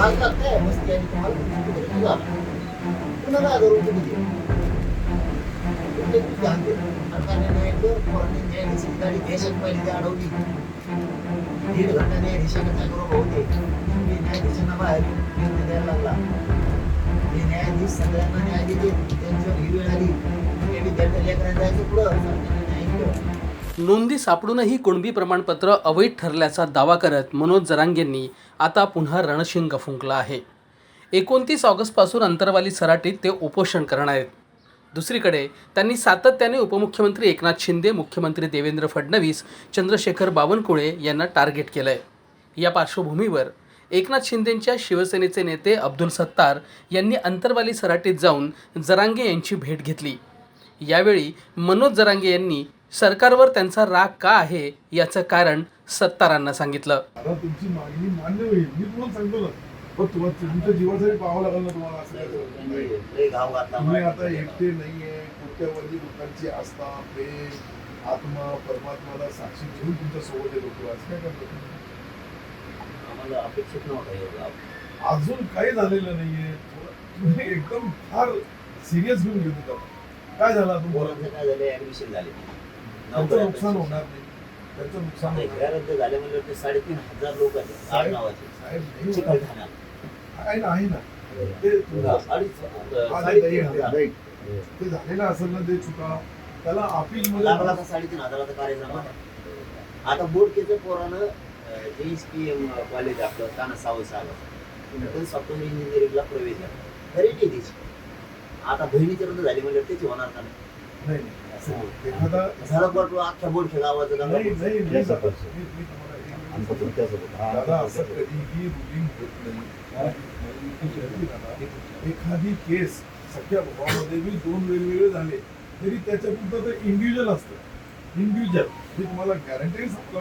आज लागतंय मस्ती आणि तुम्हाला कुठे झाला कुणाला आदरून तुम्ही सरकारने न्यायालय पोरांनी न्यायाधीशाची गाडी देशात पहिली अडवली 1.5 घंटा न्यायाधीशाकडे जागरूक होते न्यायाधीशांना बाहेर निर्णय द्यायला लागला हे न्यायाधीश सगळ्यांना न्याय देते त्यांच्यावर ही वेळ आली ते विद्यार्थी लेकरांना जायचं पुढं सरकारने न्याय दिलं. नोंदी सापडूनही कुणबी प्रमाणपत्र अवैध ठरल्याचा दावा करत मनोज जरांगेंनी आता पुन्हा रणशिंग फुंकला आहे. 29 ऑगस्टपासून अंतरवाली सराटीत ते उपोषण करणार आहेत. दुसरीकडे त्यांनी सातत्याने उपमुख्यमंत्री एकनाथ शिंदे, मुख्यमंत्री देवेंद्र फडणवीस, चंद्रशेखर बावनकुळे यांना टार्गेट केलं आहे. या पार्श्वभूमीवर एकनाथ शिंदेंच्या शिवसेनेचे नेते अब्दुल सत्तार यांनी अंतरवाली सराटीत जाऊन जरांगे यांची भेट घेतली. यावेळी मनोज जरांगे यांनी सरकारवर त्यांचा राग का आहे याचं कारण सत्तारांना सांगितलं. आता तुमची मागणी मान्य होईल मी तुम्हाला सांगतो ना, पण तुम्हाला तुमच्या जीवासाठी पाहावं लागेल ना तुम्हाला. असं तुम्ही आता एकटे नाहीये, कोट्यावधी लोकांची आस्था, प्रेम, आत्मा, परमात्माला साक्षी घेऊन तुमच्या सोबत हे लोक आज काय करतात. आम्हाला अपेक्षित नव्हतं अजून काही झालेलं नाहीये. तुम्ही एकदम फार सिरियस घेऊन घेत होता. काय झालं तुम्हाला? काय झालं ऍडमिशन झाले त्यांचं नुकसान होणार नाही, त्यांचं नुकसान होणार रद्द झाले म्हणजे ते 3,500 लोक आहेत आठ नावाचे साहेब नाही होणार. चिकलठाण्यात. आहे ना, आहे ना, ते ते झालेलं असेल ना ते चुका, त्याला अपील मध्ये लागला 3,500 कार्यक्रम आहे. आता बोर्डकेचं पोरानं JSPM कॉलेज आपलं ताना सावसागर सॉफ्टवेअर इंजिनिअरिंगला प्रवेश झाला तरी नाही त्याची. आता बहिणीची रद्द झाली म्हणजे त्याची होणार का नाही. एखादा झालं बोर्ड अख्ख्या बोर्डच्या गावाचं नाही नाही नाही दादा, मी तुम्हाला दादा असं कधीही रुलिंग होत नाही. एखादी केस सगळ्या भावामध्ये मी 2 वेगवेगळे झाले तरी त्याच्यापुरतं तर इंडिव्हिज्युअल असतं. इंडिव्हिज्युअल मी तुम्हाला गॅरंटी सांगतो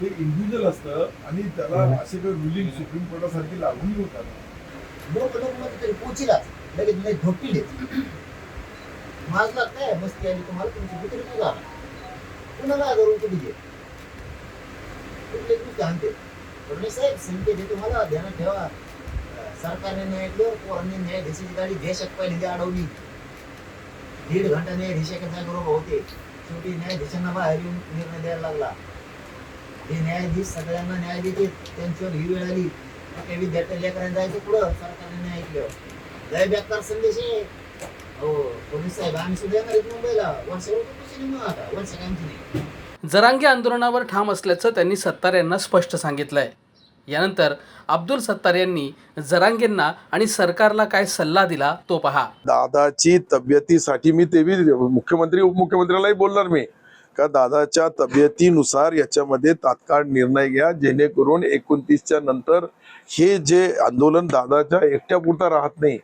ते इंडिव्हिज्युअल असतं आणि त्याला असे काही रुलिंग सुप्रीम कोर्टासारखी लागू नाही होतात. लोक तरी पोचीलाच लगेच नाही धोपीले माझ लागतंय मस्ती आणि तुम्हाला तुमची कुठे झाला कुणाला आदरून तुम्ही घे कुठले तुम्ही आणते फडणवीस साहेब संकेत हे तुम्हाला ध्यानात ठेवा. सरकारने न्यायालय पोरांनी न्यायाधीशाची गाडी देशात पहिली अडवली 1.5 घंटा न्यायाधीशाकडे जागरूक होते शेवटी न्यायाधीशांना बाहेर येऊन निर्णय द्यायला लागला हे न्यायाधीश सगळ्यांना न्याय देते त्यांच्यावर ही वेळ आली ते विद्यार्थी लेकरांना जायचं पुढं सरकारने न्याय दिलं. लय बेकार संदेश आहे. हो पोलीस साहेब आम्ही सुद्धा येणार आहेत मुंबईला वर्ष कायमची नाही. जरांगे आंदोलनावर ठाम असल्याचं त्यांनी सत्तार यांना स्पष्ट सांगितलंय. यानंतर अब्दुल सत्तार यांनी जरांगेंना आणि सरकारला काय सल्ला दिला तो पहा. दादाची तब्येतीसाठी मी ते मुख्यमंत्री उपमुख्यमंत्र्यालाही बोलणार मी का दादाच्या तब्येतीनुसार याच्यामध्ये तात्काळ निर्णय घ्या जेणेकरून 29च्या नंतर हे जे आंदोलन दादाच्या एकट्यापुरता राहत नाही.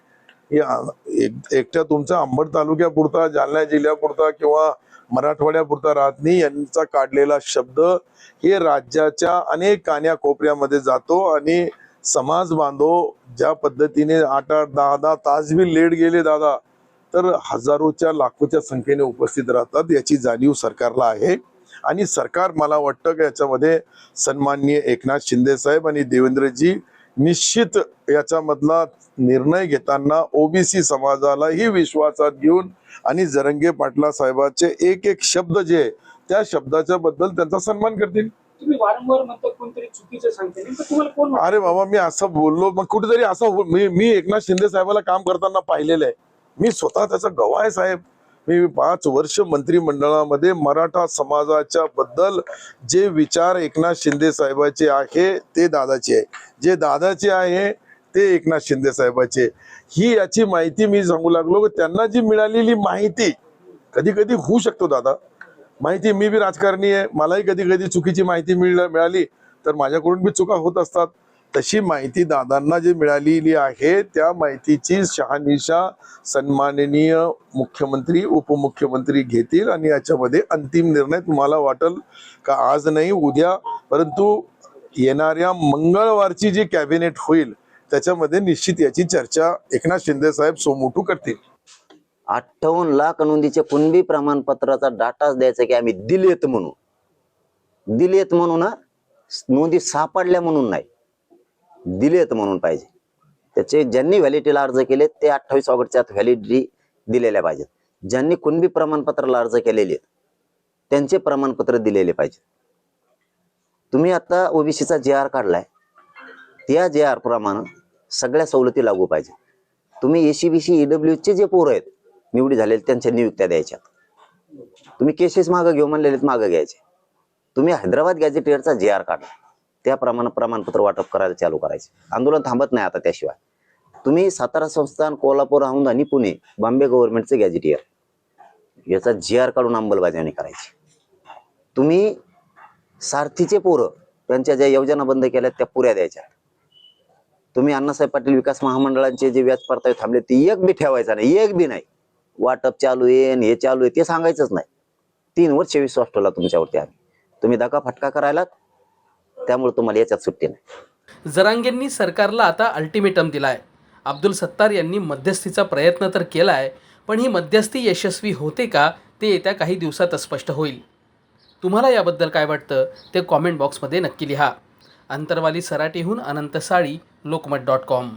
एकट्या तुमचा अंबड तालुक्यापुरता, जालना जिल्ह्यापुरता किंवा मराठवाड्यापुरता राहत नाही. यांचा काढलेला शब्द हे राज्याच्या अनेक कान्याकोपऱ्यामध्ये जातो आणि समाज बांधव ज्या पद्धतीने 8-8, 10-10 तास बी लेट गेले दादा तर हजारोच्या लाखोच्या संख्येने उपस्थित राहतात. याची जाणीव सरकारला आहे आणि सरकार मला वाटतं की याच्यामध्ये सन्माननीय एकनाथ शिंदे साहेब आणि देवेंद्रजी निश्चित याच्यामधला निर्णय घेताना ओबीसी समाजालाही विश्वासात घेऊन आणि जरंगे पाटला साहेबांचे एक शब्द जे त्या शब्दाच्या बद्दल त्यांचा सन्मान करतील. तुम्ही वारंवार म्हणता कोणतरी चुकीचं सांगते नेमकं तुम्हाला कोण? अरे बाबा मी असं बोललो मग कुठेतरी असं मी एकनाथ शिंदे साहेबाला काम करताना पाहिलेलं आहे. मी स्वतः त्याचा गवाह आहे साहेब. मी 5 वर्ष मंत्रिमंडळामध्ये मराठा समाजाच्या बद्दल जे विचार एकनाथ शिंदे साहेबाचे आहे ते दादाचे आहे, जे दादाचे आहे ते एकनाथ शिंदे साहेबाचे. ही याची माहिती मी सांगू लागलो. त्यांना जी मिळालेली माहिती कधी कधी होऊ शकतो दादा माहिती, मी बी राजकारणी आहे, मलाही कधी कधी चुकीची माहिती मिळाली तर माझ्याकडून बी चुका होत असतात. तशी माहिती दादांना जी मिळालेली आहे त्या माहितीची शहानिशा सन्माननीय मुख्यमंत्री उपमुख्यमंत्री घेतील आणि याच्यामध्ये अंतिम निर्णय तुम्हाला वाटेल का आज नाही उद्या, परंतु येणाऱ्या मंगळवारची जी कॅबिनेट होईल त्याच्यामध्ये निश्चित याची चर्चा एकनाथ शिंदे साहेब सोमोटू करतील. 58 लाख नोंदीच्या कुणबी प्रमाणपत्राचा डाटा द्यायचा की आम्ही दिलेत म्हणून ना, नोंदी सापडल्या म्हणून नाही. दिलेत म्हणून पाहिजे. त्याचे ज्यांनी व्हॅलिडिटीला अर्ज केले ते 28 ऑगस्टच्या आत व्हॅलिडिटी दिलेल्या पाहिजेत. ज्यांनी कुणबी प्रमाणपत्राला अर्ज केलेले आहेत त्यांचे प्रमाणपत्र दिलेले पाहिजे. तुम्ही आता ओबीसीचा JR काढलाय, त्या JR प्रमाणे सगळ्या सवलती लागू पाहिजे. तुम्ही ACBC EWचे जे पोरं आहेत निवडी झालेले त्यांच्या नियुक्त्या द्यायच्या. तुम्ही केसेस मागं घेऊ म्हणलेले मागं घ्यायचे. तुम्ही हैदराबाद गॅझेटियरचा JR काढला, त्याप्रमाणे प्रमाणपत्र वाटप करायला चालू करायचे. आंदोलन थांबत नाही आता. त्याशिवाय तुम्ही सातारा संस्थान, कोल्हापूर, औंध आणि पुणे बॉम्बे गव्हर्नमेंटचे गॅझेटियर याचा JR काढून अंमलबजावणी करायची. तुम्ही सारथीचे पोरं त्यांच्या ज्या योजना बंद केल्या त्या पुऱ्या द्यायच्या. तुम्ही अण्णासाहेब पाटील विकास महामंडळाचे जे व्याज परतावे थांबले ते एक बी ठेवायचा नाही, एक बी नाही. वाटप चालू आहे हे चालू आहे ते सांगायचंच नाही. 3 वर्ष विश्वास ठेवला तुमच्यावरती आम्ही. तुम्ही दगा फटका करायला, त्यामुळे तुम्हाला याच्यात सुट्टी नाही. जरांगेंनी सरकारला आता अल्टिमेटम दिलाय. अब्दुल सत्तार यांनी मध्यस्थीचा प्रयत्न तर केलाय, पण ही मध्यस्थी यशस्वी होते का ते येत्या काही दिवसात स्पष्ट होईल. तुम्हाला याबद्दल काय वाटतं ते कॉमेंट बॉक्समध्ये नक्की लिहा. अंतरवाली सराटीहून अनंत साळी, लोकमत.com.